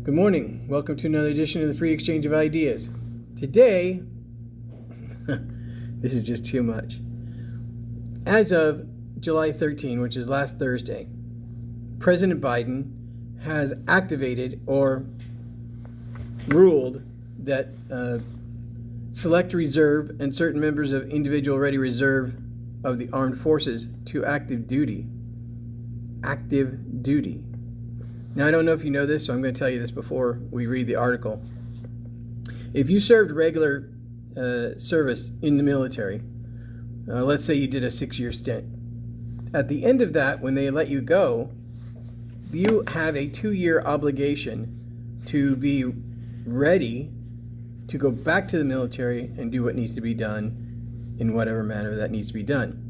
Good morning. Welcome to another edition of the Free Exchange of Ideas. Today, this is just too much. As of July 13, which is last Thursday, President Biden has activated or ruled that select reserve and certain members of individual ready reserve of the armed forces to active duty. Active duty. Now, I don't know if you know this, so I'm going to tell you this before we read the article. If you served regular service in the military, let's say you did a 6-year stint, at the end of that, when they let you go, you have a 2-year obligation to be ready to go back to the military and do what needs to be done in whatever manner that needs to be done.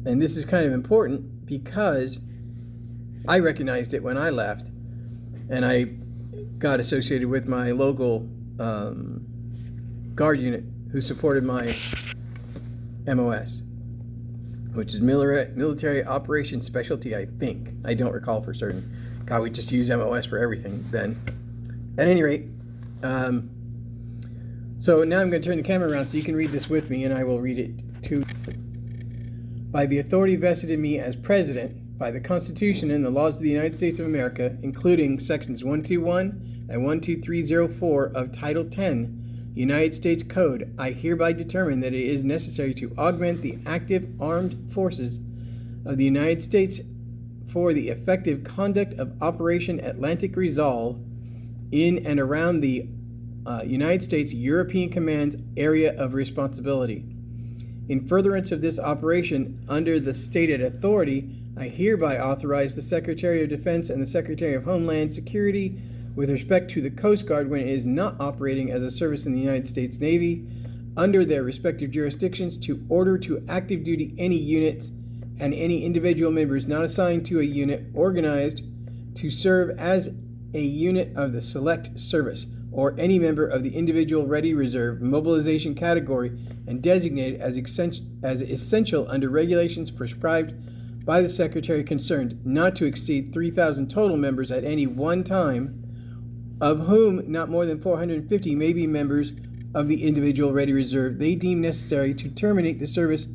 And this is kind of important because I recognized it when I left, and I got associated with my local guard unit who supported my MOS, which is Military Operations Specialty, I think. I don't recall for certain. God, we just used MOS for everything then. At any rate, so now I'm going to turn the camera around so you can read this with me, and I will read it to you. By the authority vested in me as President, by the Constitution and the laws of the United States of America, including Sections 121 and 12304 of Title 10, United States Code, I hereby determine that it is necessary to augment the active armed forces of the United States for the effective conduct of Operation Atlantic Resolve in and around the United States European Command's area of responsibility. In furtherance of this operation, under the stated authority, I hereby authorize the Secretary of Defense and the Secretary of Homeland Security with respect to the Coast Guard when it is not operating as a service in the United States Navy under their respective jurisdictions to order to active duty any units and any individual members not assigned to a unit organized to serve as a unit of the select service or any member of the individual ready reserve mobilization category and designated as essential under regulations prescribed by the Secretary concerned, not to exceed 3,000 total members at any one time, of whom not more than 450 may be members of the individual ready reserve they deem necessary to terminate the service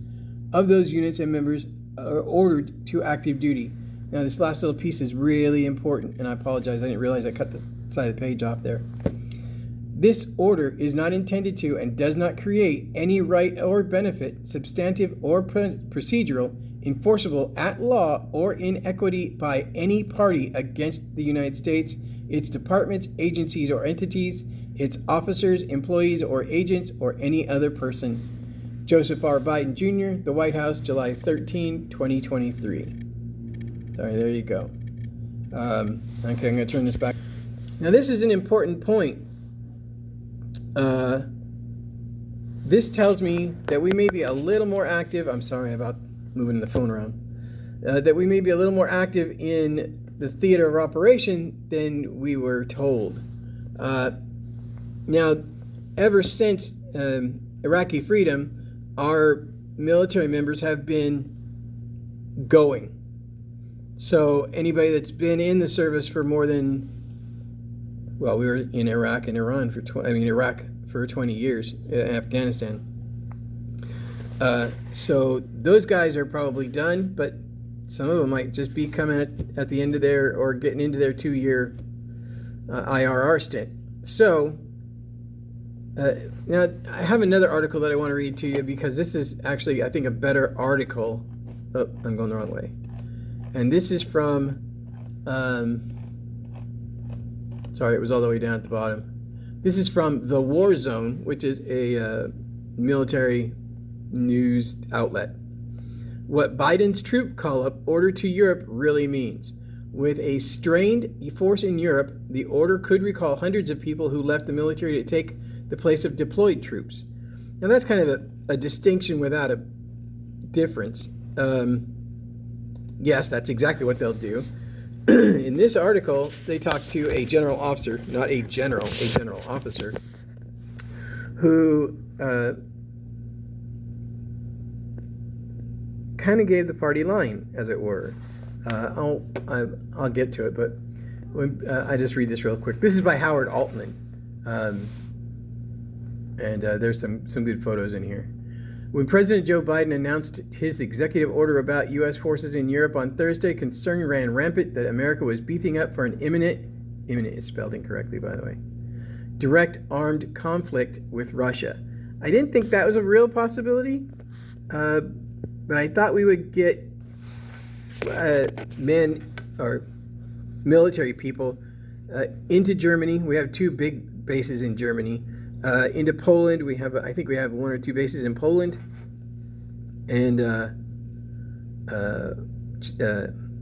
of those units, and members are ordered to active duty. Now, this last little piece is really important, and I apologize, I didn't realize I cut the side of the page off there. This order is not intended to and does not create any right or benefit, substantive or procedural, enforceable at law or in equity by any party against the United States, its departments, agencies, or entities, its officers, employees, or agents, or any other person. Joseph R. Biden Jr., The White House, July 13, 2023. All right, there you go. Okay, I'm going to turn this back. Now, this is an important point. This tells me that we may be a little more active. I'm sorry about moving the phone around. That we may be a little more active in the theater of operation than we were told. Now, ever since Iraqi freedom, our military members have been going. So anybody that's been in the service for more than, well, we were in Iraq and Iran for Iraq for 20 years, Afghanistan. So those guys are probably done, but some of them might just be coming at the end of their, or getting into their 2-year IRR stint. So now I have another article that I want to read to you because this is actually, I think, a better article. Oh, I'm going the wrong way. And this is from, sorry, it was all the way down at the bottom. This is from The War Zone, which is a military news outlet. What Biden's troop call-up order to Europe really means. With a strained force in Europe, the order could recall hundreds of people who left the military to take the place of deployed troops. Now that's kind of a distinction without a difference. Yes, that's exactly what they'll do. In this article, they talk to a general officer, not a general officer, who kind of gave the party line, as it were. I'll get to it, but I just read this real quick. This is by Howard Altman, and there's some good photos in here. When President Joe Biden announced his executive order about U.S. forces in Europe on Thursday, concern ran rampant that America was beefing up for an imminent is spelled incorrectly, by the way, direct armed conflict with Russia. I didn't think that was a real possibility, but I thought we would get men or military people into Germany. We have 2 big bases in Germany. Into Poland, I think we have 1 or 2 bases in Poland, and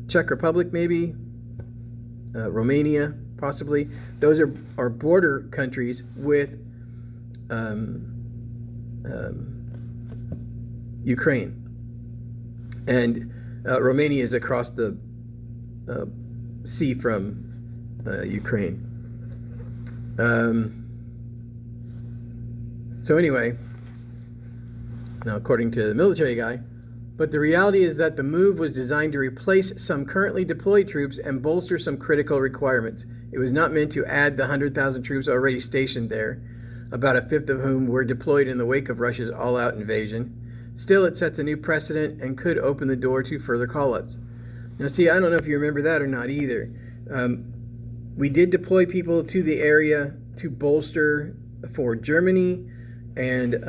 Czech Republic maybe, Romania possibly. Those are border countries with Ukraine, and Romania is across the sea from Ukraine. So anyway, now according to the military guy, but the reality is that the move was designed to replace some currently deployed troops and bolster some critical requirements. It was not meant to add the 100,000 troops already stationed there, about a fifth of whom were deployed in the wake of Russia's all-out invasion. Still, it sets a new precedent and could open the door to further call-ups. Now see, I don't know if you remember that or not either. We did deploy people to the area to bolster for Germany and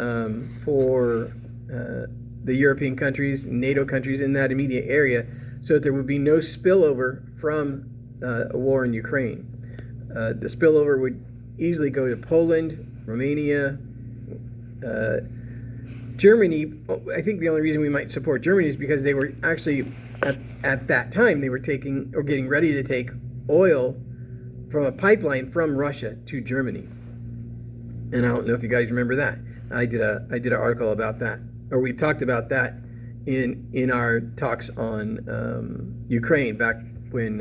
for the European countries, NATO countries in that immediate area, so that there would be no spillover from a war in Ukraine. The spillover would easily go to Poland, Romania, Germany. I think the only reason we might support Germany is because they were actually, at that time, they were taking or getting ready to take oil from a pipeline from Russia to Germany. And I don't know if you guys remember that. I did an article about that, or we talked about that in our talks on Ukraine back when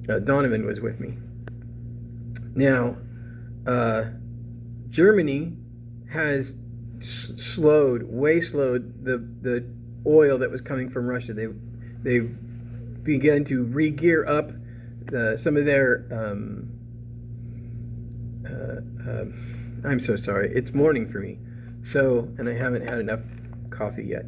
Donovan was with me. Now, Germany has way slowed the oil that was coming from Russia. They began to re-gear up some of their. I'm so sorry. It's morning for me, and I haven't had enough coffee yet.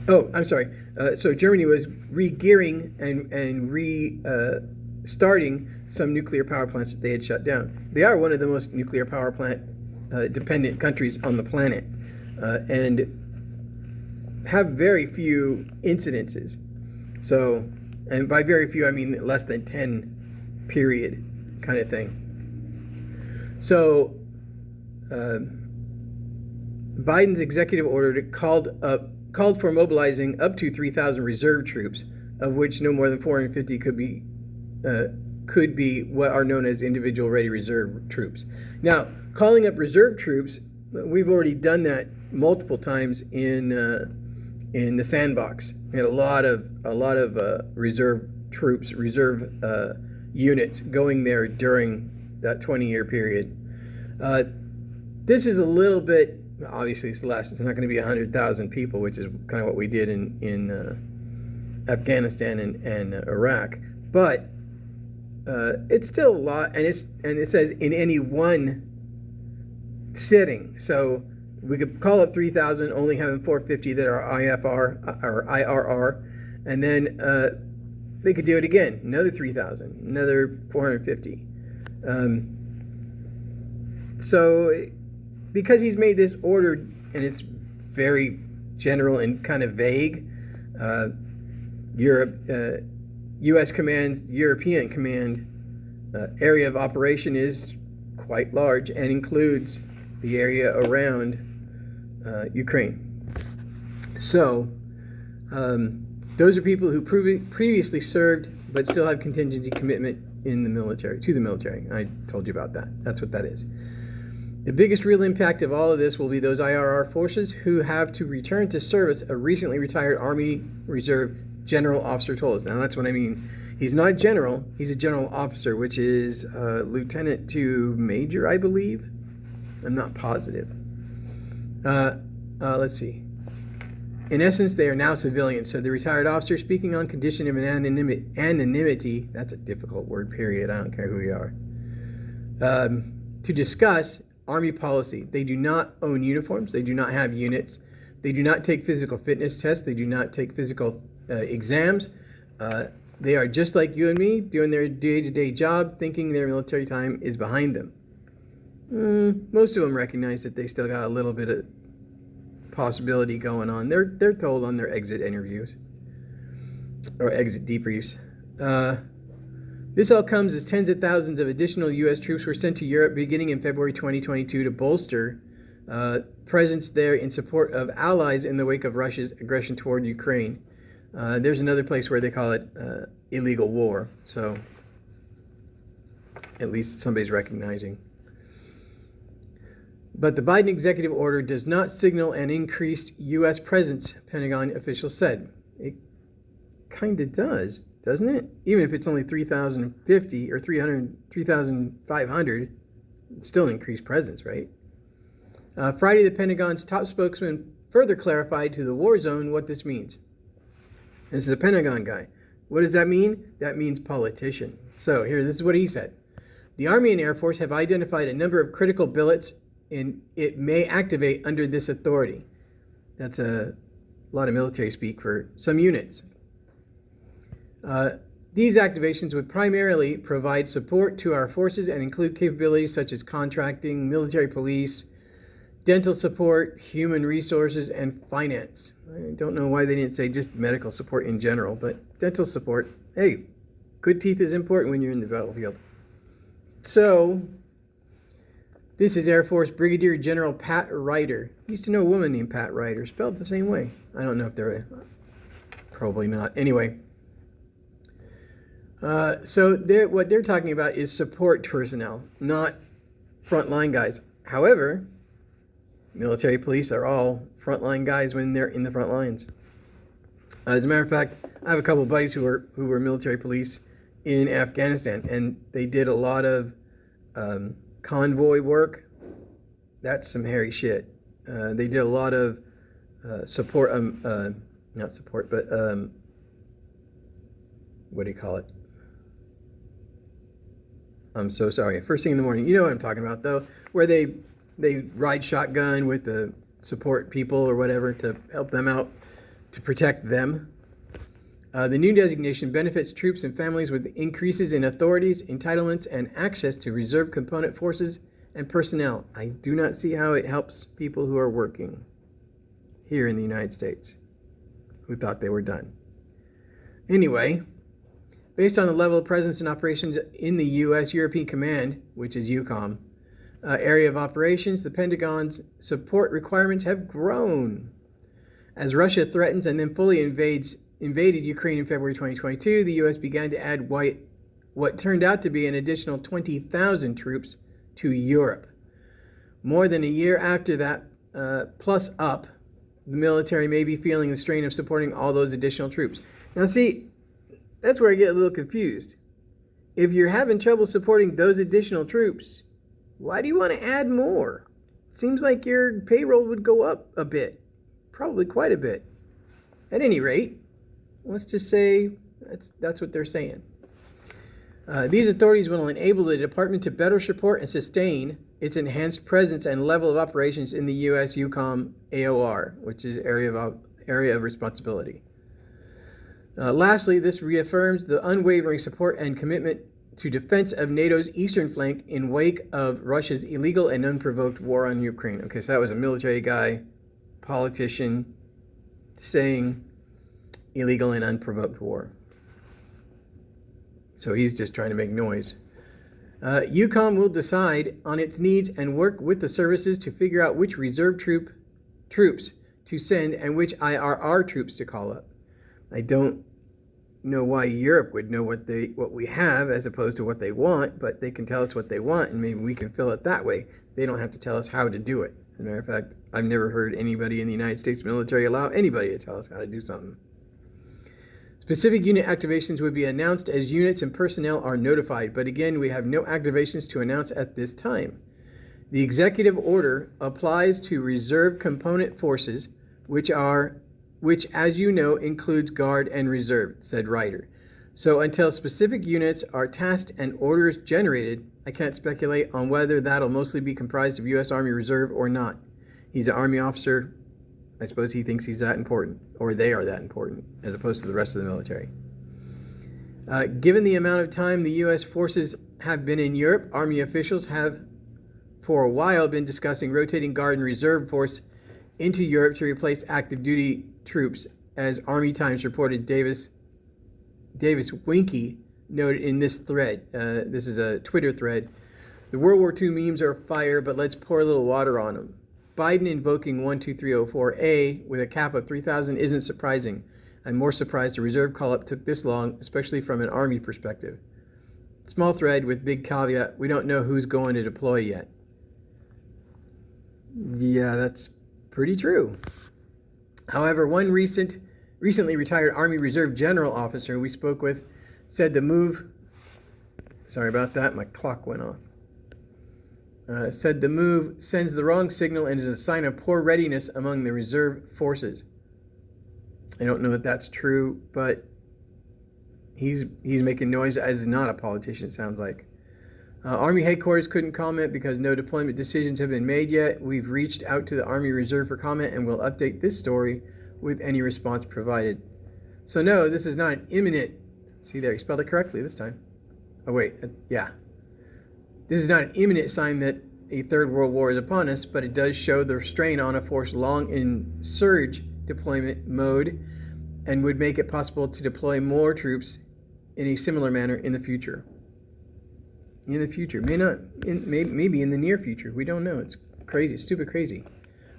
I'm sorry. So Germany was re-gearing and restarting some nuclear power plants that they had shut down. They are one of the most nuclear power plant dependent countries on the planet, and have very few incidences. So, and by very few, I mean less than 10, period, kind of thing. So, Biden's executive order called for mobilizing up to 3,000 reserve troops, of which no more than 450 could be what are known as individual ready reserve troops. Now, calling up reserve troops, we've already done that multiple times in the sandbox. We had a lot of reserve troops, reserve units going there during that 20-year period. This is a little bit, obviously it's less. It's not going to be 100,000 people, which is kind of what we did in Afghanistan and Iraq. But it's still a lot, and it says in any one sitting. So we could call up 3,000, only having 450 that are IFR or IRR, and then they could do it again, another 3,000, another 450. So because he's made this order and it's very general and kind of vague, U.S. Command's European Command area of operation is quite large and includes the area around Ukraine. So those are people who previously served but still have contingency commitment in the military, to the military. I told you about that. That's what that is. The biggest real impact of all of this will be those IRR forces who have to return to service, a recently retired Army Reserve general officer told us. Now that's what I mean. He's not general, he's a general officer, which is lieutenant to major, I believe. I'm not positive. let's see. In essence, they are now civilians. So the retired officer, speaking on condition of anonymity, that's a difficult word, period. I don't care who you are, to discuss Army policy. They do not own uniforms. They do not have units. They do not take physical fitness tests. They do not take physical exams. They are just like you and me, doing their day-to-day job, thinking their military time is behind them. Most of them recognize that they still got a little bit of possibility going on. They're told on their exit interviews or exit debriefs. This all comes as tens of thousands of additional U.S. troops were sent to Europe beginning in February 2022 to bolster presence there in support of allies in the wake of Russia's aggression toward Ukraine. There's another place where they call it illegal war, so at least somebody's recognizing. But the Biden executive order does not signal an increased U.S. presence, Pentagon officials said. It kind of does, doesn't it? Even if it's only 3,050 or 3,500, it's still an increased presence, right? Friday, the Pentagon's top spokesman further clarified to the war zone what this means. This is a Pentagon guy. What does that mean? That means politician. So here, this is what he said. The Army and Air Force have identified a number of critical billets it may activate under this authority. That's a lot of military speak for some units. These activations would primarily provide support to our forces and include capabilities such as contracting, military police, dental support, human resources, and finance. I don't know why they didn't say just medical support in general, but dental support. Hey, good teeth is important when you're in the battlefield. So, this is Air Force Brigadier General Pat Ryder. I used to know a woman named Pat Ryder, spelled the same way. I don't know if they're, probably not. Anyway, so what they're talking about is support personnel, not frontline guys. However, military police are all frontline guys when they're in the front lines. As a matter of fact, I have a couple of buddies who were military police in Afghanistan, and they did a lot of convoy work. That's some hairy shit. They did a lot of support, not support, but what do you call it? I'm so sorry. First thing in the morning. You know what I'm talking about, though, where they ride shotgun with the support people or whatever to help them out, to protect them. The new designation benefits troops and families with increases in authorities, entitlements, and access to reserve component forces and personnel. I do not see how it helps people who are working here in the United States who thought they were done. Anyway, based on the level of presence and operations in the U.S. European Command, which is EUCOM, area of operations, the Pentagon's support requirements have grown. As Russia threatens and then fully invaded Ukraine in February 2022, the U.S. began to add what turned out to be an additional 20,000 troops to Europe. More than a year after that, plus up, the military may be feeling the strain of supporting all those additional troops. Now see, that's where I get a little confused. If you're having trouble supporting those additional troops, why do you want to add more? Seems like your payroll would go up a bit, probably quite a bit. At any rate, let's just say that's what they're saying. These authorities will enable the department to better support and sustain its enhanced presence and level of operations in the U.S. EUCOM AOR, which is area of responsibility. Lastly, this reaffirms the unwavering support and commitment to defense of NATO's eastern flank in wake of Russia's illegal and unprovoked war on Ukraine. Okay, so that was a military guy, politician, saying illegal and unprovoked war. So he's just trying to make noise. EUCOM will decide on its needs and work with the services to figure out which reserve troops to send and which IRR troops to call up. I don't know why Europe would know what we have as opposed to what they want, but they can tell us what they want and maybe we can fill it that way. They don't have to tell us how to do it. As a matter of fact, I've never heard anybody in the United States military allow anybody to tell us how to do something. Specific unit activations would be announced as units and personnel are notified, but again, we have no activations to announce at this time. The executive order applies to reserve component forces, which, as you know, includes Guard and Reserve, said Ryder. So until specific units are tasked and orders generated, I can't speculate on whether that'll mostly be comprised of U.S. Army Reserve or not. He's an Army officer. I suppose he thinks he's that important, or they are that important, as opposed to the rest of the military. Given the amount of time the U.S. forces have been in Europe, Army officials have for a while been discussing rotating Guard and Reserve force into Europe to replace active duty troops, as Army Times reported. Davis Winky noted in this thread. This is a Twitter thread. The World War II memes are fire, but let's pour a little water on them. Biden invoking 12304A with a cap of 3,000 isn't surprising. I'm more surprised a reserve call-up took this long, especially from an Army perspective. Small thread with big caveat, we don't know who's going to deploy yet. Yeah, that's pretty true. However, one recently retired Army Reserve General officer we spoke with said the move, sorry about that, my clock went off, said the move sends the wrong signal and is a sign of poor readiness among the reserve forces. I don't know if that's true, but he's making noise as not a politician, it sounds like. Army headquarters couldn't comment because no deployment decisions have been made yet. We've reached out to the Army Reserve for comment and will update this story with any response provided. So no, this is not an imminent, see there, he spelled it correctly this time. Oh wait, yeah. This is not an imminent sign that a third world war is upon us, but it does show the strain on a force long in surge deployment mode and would make it possible to deploy more troops in a similar manner in the future. In the future, maybe in the near future. We don't know. It's crazy, stupid crazy.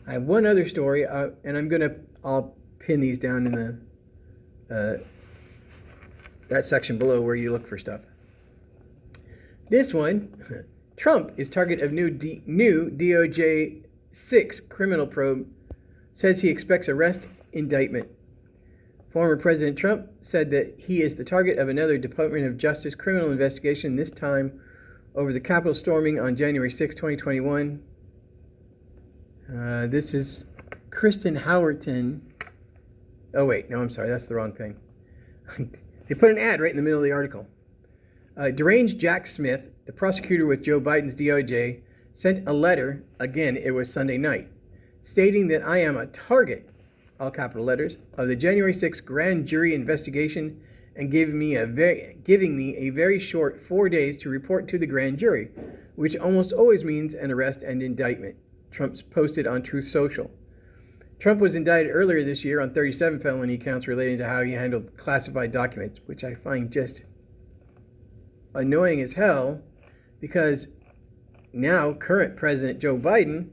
I have one other story, and I'll pin these down in the that section below where you look for stuff. This one, Trump is target of new DOJ 6 criminal probe, says he expects arrest indictment. Former President Trump said that he is the target of another Department of Justice criminal investigation, this time over the Capitol storming on January 6, 2021. This is Kristen Howerton. Oh, wait. No, I'm sorry. That's the wrong thing. They put an ad right in the middle of the article. Deranged Jack Smith, the prosecutor with Joe Biden's DOJ, sent a letter, again, it was Sunday night, stating that I am a target, all capital letters, of the January 6th grand jury investigation and giving me a very short 4 days to report to the grand jury, which almost always means an arrest and indictment, Trump's posted on Truth Social. Trump was indicted earlier this year on 37 felony counts relating to how he handled classified documents, which I find just annoying as hell, because now current President Joe Biden,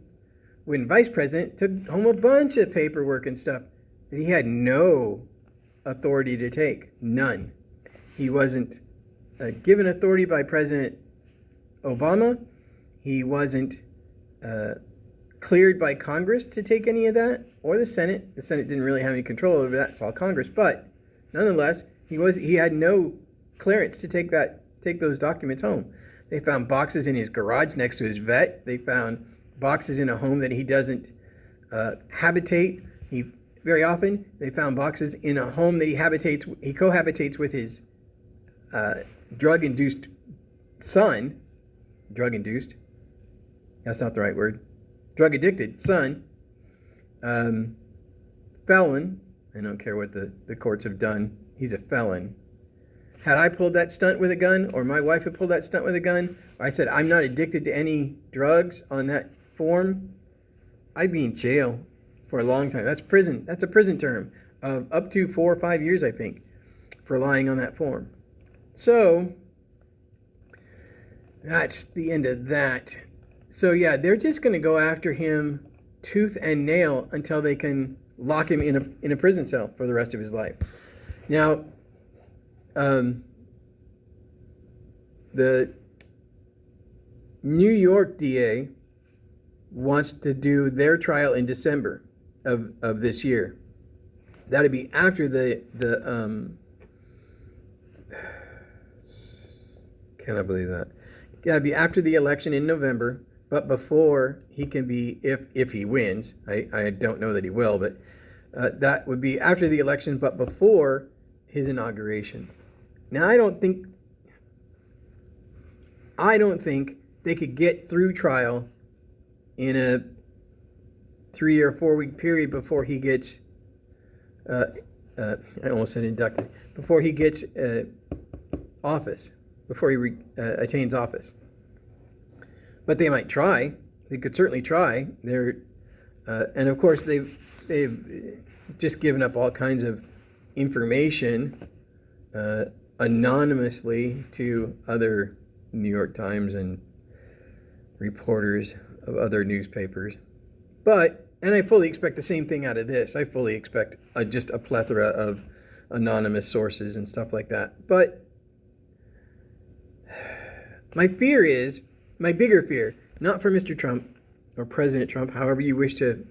when vice president, took home a bunch of paperwork and stuff that he had no authority to take. None. He wasn't given authority by President Obama. He wasn't cleared by Congress to take any of that, or the Senate. The Senate didn't really have any control over that. It's all Congress. But nonetheless, he had no clearance to take those documents home. They found boxes in his garage next to his vet. They found boxes in a home that he doesn't habitate. Very often, they found boxes in a home that he cohabitates with his drug-induced son. Drug-induced? That's not the right word. Drug-addicted son. Felon. I don't care what the courts have done. He's a felon. Had I pulled that stunt with a gun, or my wife had pulled that stunt with a gun, or I said I'm not addicted to any drugs on that form, I'd be in jail for a long time. That's prison. That's a prison term of up to 4 or 5 years, I think, for lying on that form. So that's the end of that. So yeah, they're just going to go after him tooth and nail until they can lock him in a prison cell for the rest of his life. Now, the New York DA wants to do their trial in December of this year. That'd be after the cannot believe that. Yeah, it'd be after the election in November. but before he can be, if he wins, I don't know that he will, but that would be after the election, but before his inauguration. Now, I don't think they could get through trial in a 3 or 4 week period before he gets, I almost said inducted, before he gets office, before he attains office. But they might try. They could certainly try. And of course they've just given up all kinds of information anonymously to other New York Times and reporters of other newspapers. And I fully expect the same thing out of this. I fully expect just a plethora of anonymous sources and stuff like that. But my bigger fear, not for Mr. Trump or President Trump, however you wish to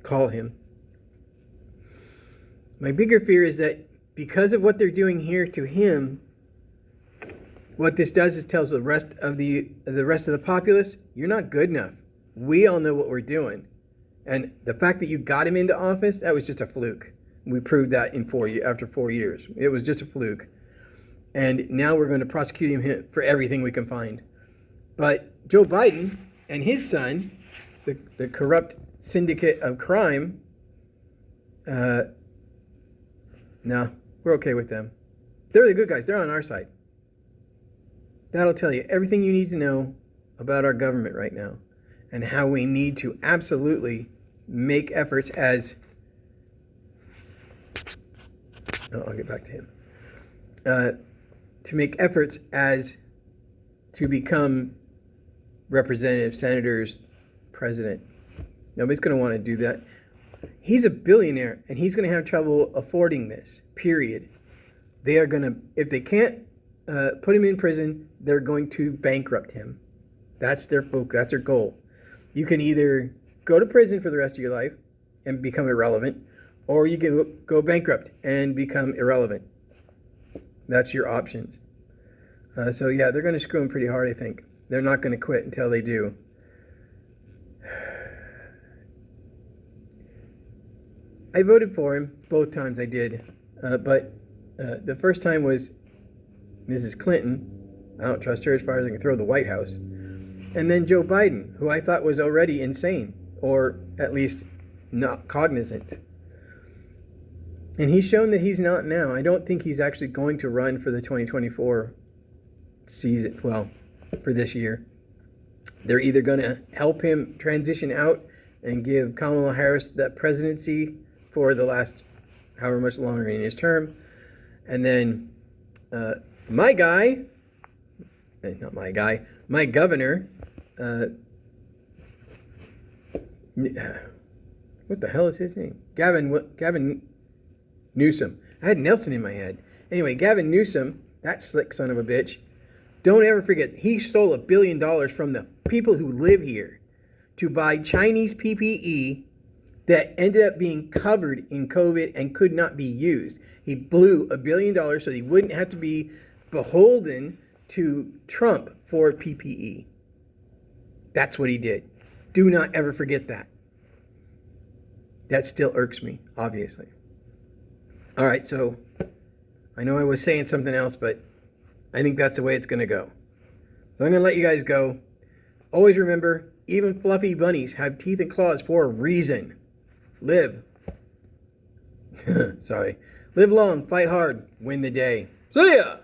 call him. My bigger fear is that because of what they're doing here to him, what this does is tells the rest of the populace, you're not good enough. We all know what we're doing. And the fact that you got him into office, that was just a fluke. We proved that after 4 years. It was just a fluke. And now we're going to prosecute him for everything we can find. But Joe Biden and his son, the corrupt syndicate of crime, no, we're okay with them. They're the good guys. They're on our side. That'll tell you everything you need to know about our government right now and how we need to absolutely make efforts as... No, I'll get back to him. To make efforts as to become representatives, senators, president. Nobody's going to want to do that. He's a billionaire, and he's going to have trouble affording this, period. They are going to, if they can't put him in prison, they're going to bankrupt him. That's their focus. That's their goal. You can either go to prison for the rest of your life and become irrelevant, or you can go bankrupt and become irrelevant. That's your options. So yeah, they're going to screw him pretty hard, I think. They're not going to quit until they do. I voted for him both times I did. But the first time was Mrs. Clinton. I don't trust her as far as I can throw the White House. And then Joe Biden, who I thought was already insane, or at least not cognizant. And he's shown that he's not now. I don't think he's actually going to run for the 2024 season, well, for this year. They're either going to help him transition out and give Kamala Harris that presidency for the last however much longer in his term. And then my governor, what the hell is his name? Gavin Newsom. I had Nelson in my head. Anyway, Gavin Newsom, that slick son of a bitch, don't ever forget, he stole $1 billion from the people who live here to buy Chinese PPE that ended up being covered in COVID and could not be used. He blew $1 billion so he wouldn't have to be beholden to Trump for PPE. That's what he did. Do not ever forget that. That still irks me, obviously. All right, so I know I was saying something else, but I think that's the way it's going to go. So I'm going to let you guys go. Always remember, even fluffy bunnies have teeth and claws for a reason. Live. Sorry. Live long, fight hard, win the day. See ya!